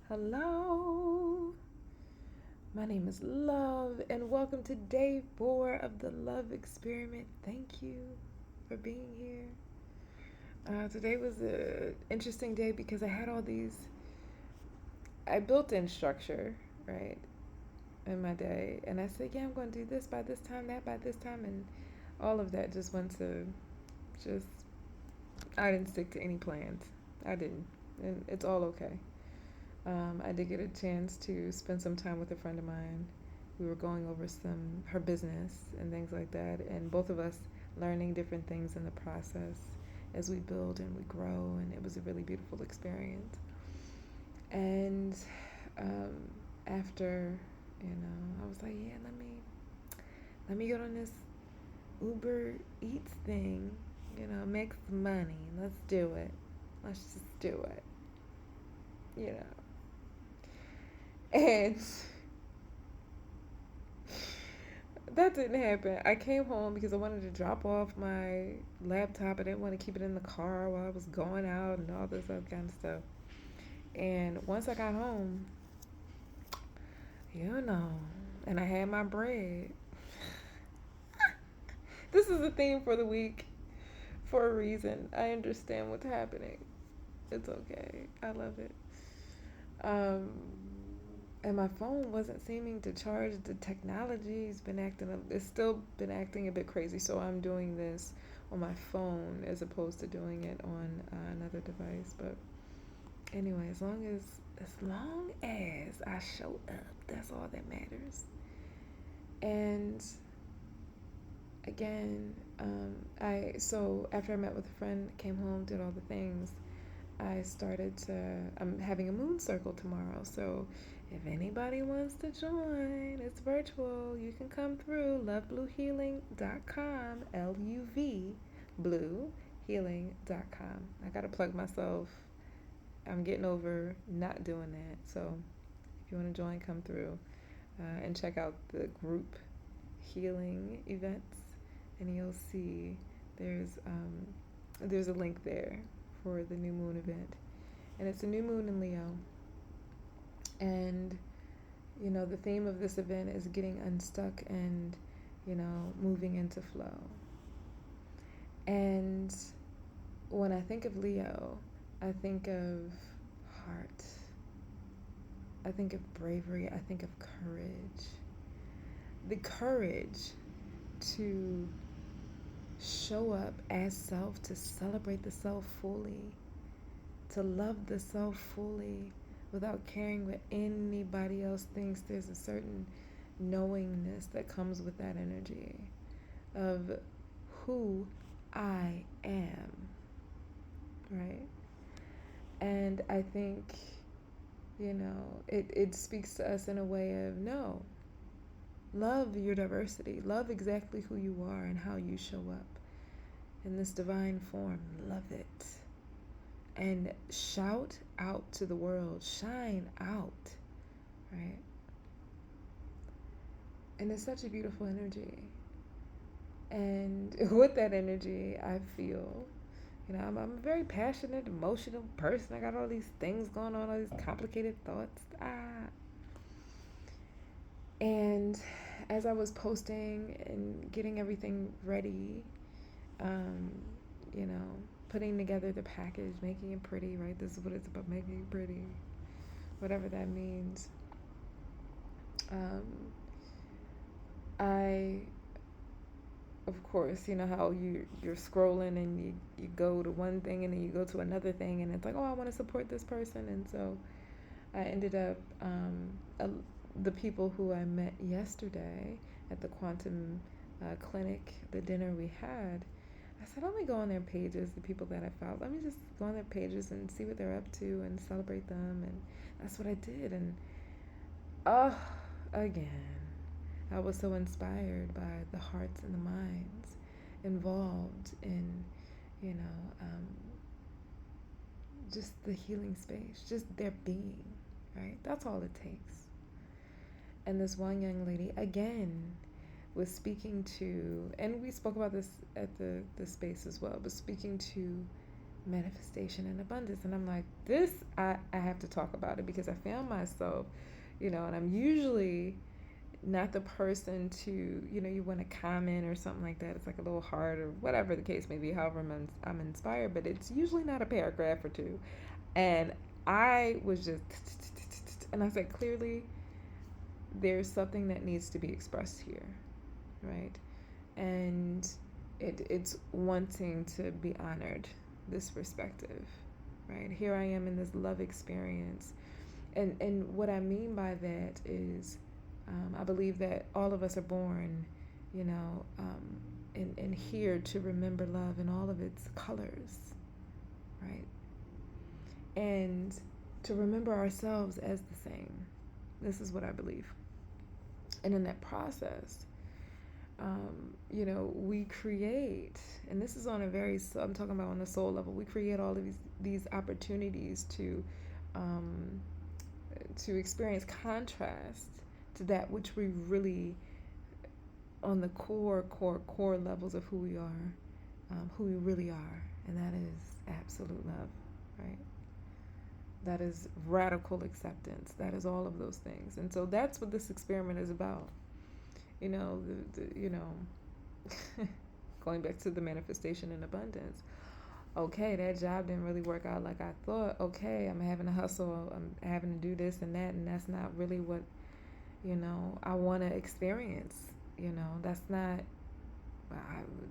Hello, my name is Love, and welcome to day 4 of the Luv Experiment. Thank you for being here. Today was an interesting day because I had all these, I built in structure, right, in my day, and I said, yeah, I'm going to do this by this time, that by this time, and all of that just went to just, I didn't stick to any plans. I didn't, and it's all okay. I did get a chance to spend some time with a friend of mine. We were going over her business and things like that, and both of us learning different things in the process as we build and we grow, and it was a really beautiful experience. And um, after, I was like, yeah, let me get on this Uber Eats thing, make some money. Let's do it. Let's just do it, you know. And that didn't happen. I came home because I wanted to drop off my laptop. I didn't want to keep it in the car while I was going out and all this other kind of stuff. And once I got home, you know, and I had my bread. This is a theme for the week for a reason. I understand what's happening. It's okay. I love it. Um, and my phone wasn't seeming to charge. The technology's been it's still been acting a bit crazy, so I'm doing this on my phone as opposed to doing it on another device. But anyway, as long as I show up, that's all that matters. And again, I so after I met with a friend, came home, did all the things, I'm having a moon circle tomorrow. So if anybody wants to join, it's virtual. You can come through lovebluehealing.com, LUV, bluehealing.com. I got to plug myself. I'm getting over not doing that. So if you want to join, come through and check out the group healing events, and you'll see there's there's a link there for the new moon event, and it's a new moon in Leo. And the theme of this event is getting unstuck and moving into flow. And when I think of Leo, I think of heart, I think of bravery, I think of courage. The courage to show up as self, to celebrate the self fully, to love the self fully without caring what anybody else thinks. There's a certain knowingness that comes with that energy of who I am, right? And I think, it speaks to us in a way of no, love your diversity, love exactly who you are and how you show up in this divine form. Love it. And shout out to the world, shine out, right? And it's such a beautiful energy. And with that energy, I feel, I'm a very passionate, emotional person. I got all these things going on, all these complicated thoughts. And as I was posting and getting everything ready, um, you know, putting together the package, making it pretty, right? This is what it's about, making it pretty, whatever that means. Um, I, of course, you know how you're scrolling and you go to one thing and then you go to another thing and it's like, oh, I want to support this person. And so I ended up, the people who I met yesterday at the quantum clinic, the dinner we had, I said, let me go on their pages, the people that I followed. Let me just go on their pages and see what they're up to and celebrate them. And that's what I did. And again, I was so inspired by the hearts and the minds involved in, you know, um, just the healing space, just their being, right? That's all it takes. And this one young lady, again, was speaking to, and we spoke about this at the space as well, but speaking to manifestation and abundance. And I'm like, I have to talk about it because I found myself, and I'm usually not the person to, you want to comment or something like that. It's like a little hard or whatever the case may be, however I'm inspired, but it's usually not a paragraph or two. And I was just, and I said, clearly, there's something that needs to be expressed here, right? And it's wanting to be honored, this perspective, right? Here I am in this love experience. And what I mean by that is, I believe that all of us are born, and here to remember love in all of its colors, right? And to remember ourselves as the same. This is what I believe. And in that process, we create, and this is on a very, I'm talking about on the soul level, we create all of these opportunities to experience contrast to that which we really, on the core levels of who we are, who we really are, and that is absolute love, right? That is radical acceptance. That is all of those things. And so that's what this experiment is about. Going back to the manifestation and abundance. Okay, that job didn't really work out like I thought. Okay, I'm having to hustle. I'm having to do this and that, and that's not really what, I want to experience. That's not,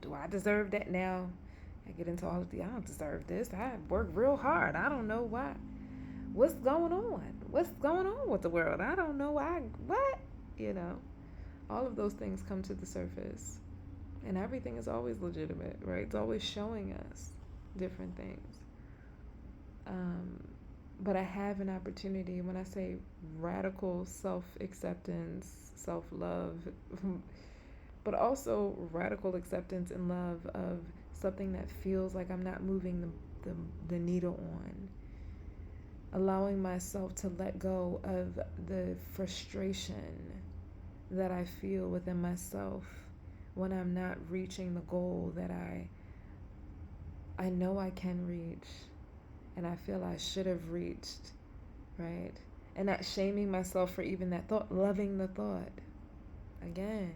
do I deserve that now? I get into all of I don't deserve this. I work real hard. I don't know why. What's going on? What's going on with the world? I don't know why. What? All of those things come to the surface. And everything is always legitimate, right? It's always showing us different things. But I have an opportunity when I say radical self acceptance, self love, but also radical acceptance and love of something that feels like I'm not moving the needle on. Allowing myself to let go of the frustration that I feel within myself when I'm not reaching the goal that I know I can reach and I feel I should have reached, right? And not shaming myself for even that thought, loving the thought. Again,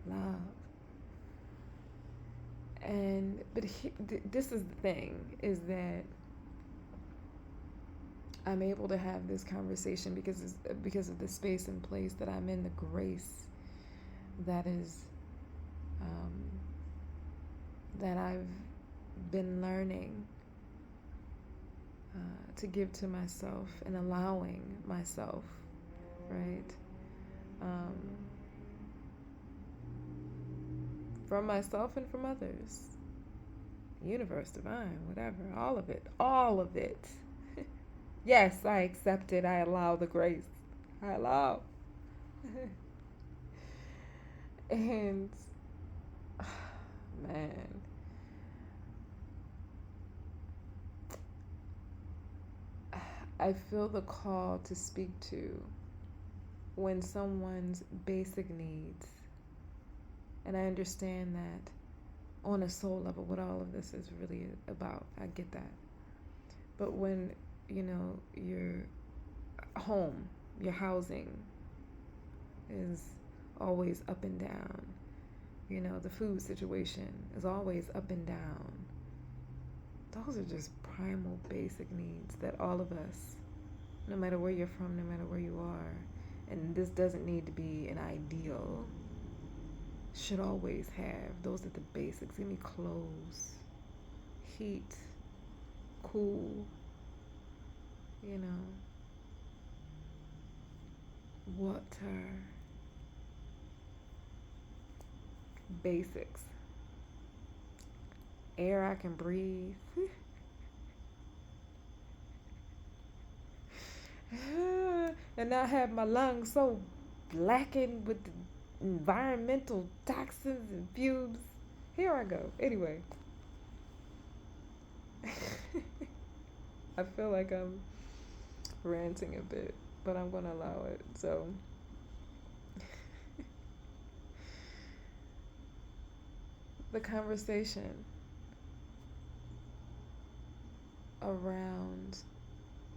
love. But this is the thing, is that I'm able to have this conversation because of the space and place that I'm in, the grace that is that I've been learning to give to myself and allowing myself, right? From myself and from others, universe, divine, whatever, all of it. Yes, I accept it. I allow the grace. I allow. And man, I feel the call to speak to when someone's basic needs, and I understand that on a soul level what all of this is really about. I get that. But when, your home, your housing is always up and down, the food situation is always up and down, those are just primal basic needs that all of us, no matter where you're from, no matter where you are, and this doesn't need to be an ideal, should always have. Those are the basics. Give me clothes, heat, cool, water, basics, air I can breathe. And not have my lungs so blackened with the environmental toxins and fumes. Here I go. Anyway. I feel like I'm ranting a bit, but I'm going to allow it. So, the conversation around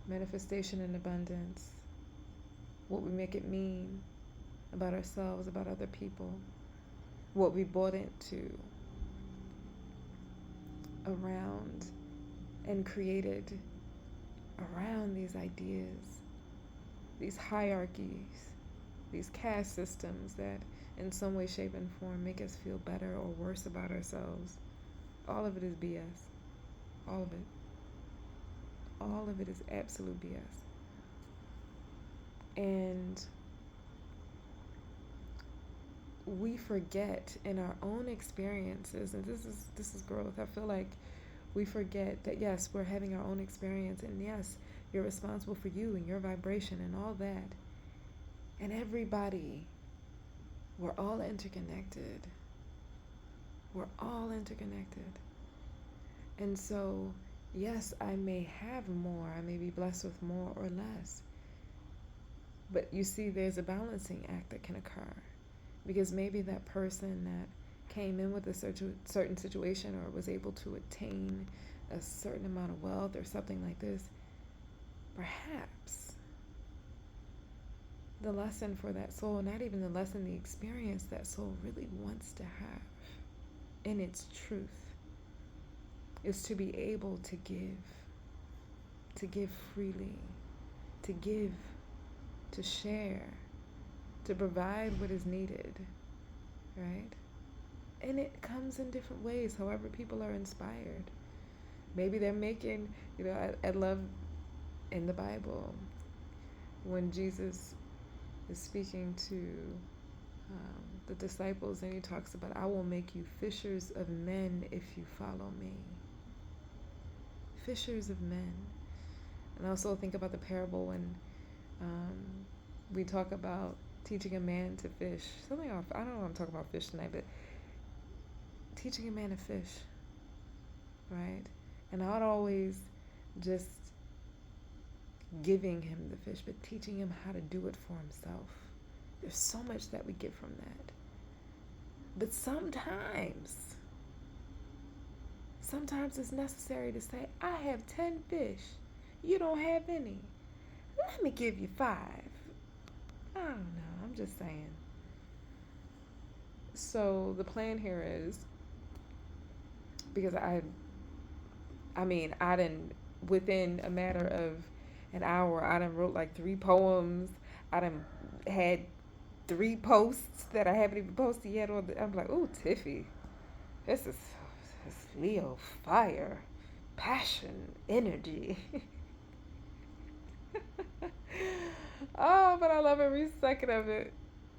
manifestation and abundance, what we make it mean about ourselves, about other people, what we bought into around and created around these ideas, these hierarchies, these caste systems that in some way, shape, and form make us feel better or worse about ourselves. All of it is BS. All of it. All of it is absolute BS. And we forget in our own experiences, and this is growth. I feel like we forget that yes, we're having our own experience, and yes, you're responsible for you and your vibration and all that. And everybody, we're all interconnected. We're all interconnected. And so, yes, I may have more, I may be blessed with more or less. But you see, there's a balancing act that can occur. Because maybe that person that came in with a certain situation or was able to attain a certain amount of wealth or something like this, perhaps the lesson for that soul, not even the lesson, the experience that soul really wants to have in its truth, is to be able to give freely, to share, to provide what is needed, right? And it comes in different ways, however people are inspired. Maybe they're making, I love in the Bible when Jesus is speaking to the disciples, and he talks about, I will make you fishers of men if you follow me. Fishers of men. And I also think about the parable when we talk about teaching a man to fish. I don't know if I'm talking about fish tonight, but teaching a man to fish, right? And not always just giving him the fish, but teaching him how to do it for himself. There's so much that we get from that. But sometimes it's necessary to say, I have 10 fish. You don't have any. Let me give you 5. I don't know. I'm just saying. So the plan here is, because I done, within a matter of an hour, I done wrote like 3 poems. I done had 3 posts that I haven't even posted yet. I'm like, oh, Tiffy, this is Leo fire, passion, energy. Oh, but I love every second of it.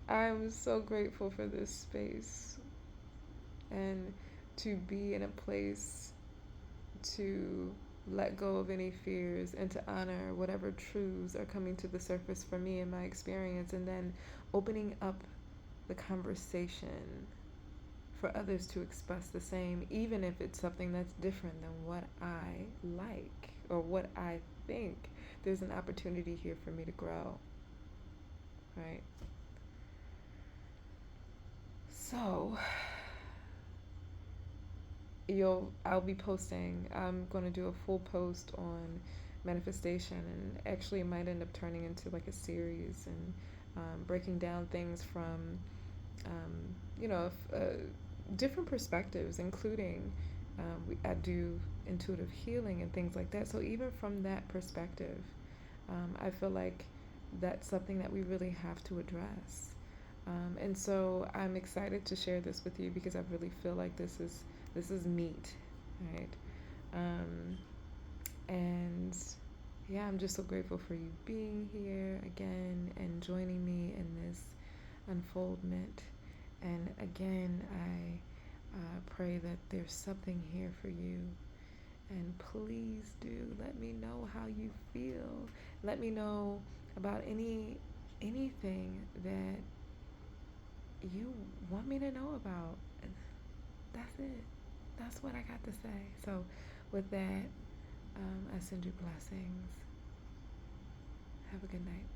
I'm so grateful for this space and to be in a place to let go of any fears and to honor whatever truths are coming to the surface for me in my experience, and then opening up the conversation for others to express the same, even if it's something that's different than what I like or what I think. There's an opportunity here for me to grow, right? So I'll be posting. I'm going to do a full post on manifestation, and actually it might end up turning into like a series and breaking down things from different perspectives, including I do intuitive healing and things like that. So even from that perspective, I feel like that's something that we really have to address. And so I'm excited to share this with you because I really feel like this is meat, right? And yeah, I'm just so grateful for you being here again and joining me in this unfoldment. And again, I pray that there's something here for you. And please do let me know how you feel. Let me know about anything that you want me to know about. That's it. That's what I got to say. So with that, I send you blessings. Have a good night.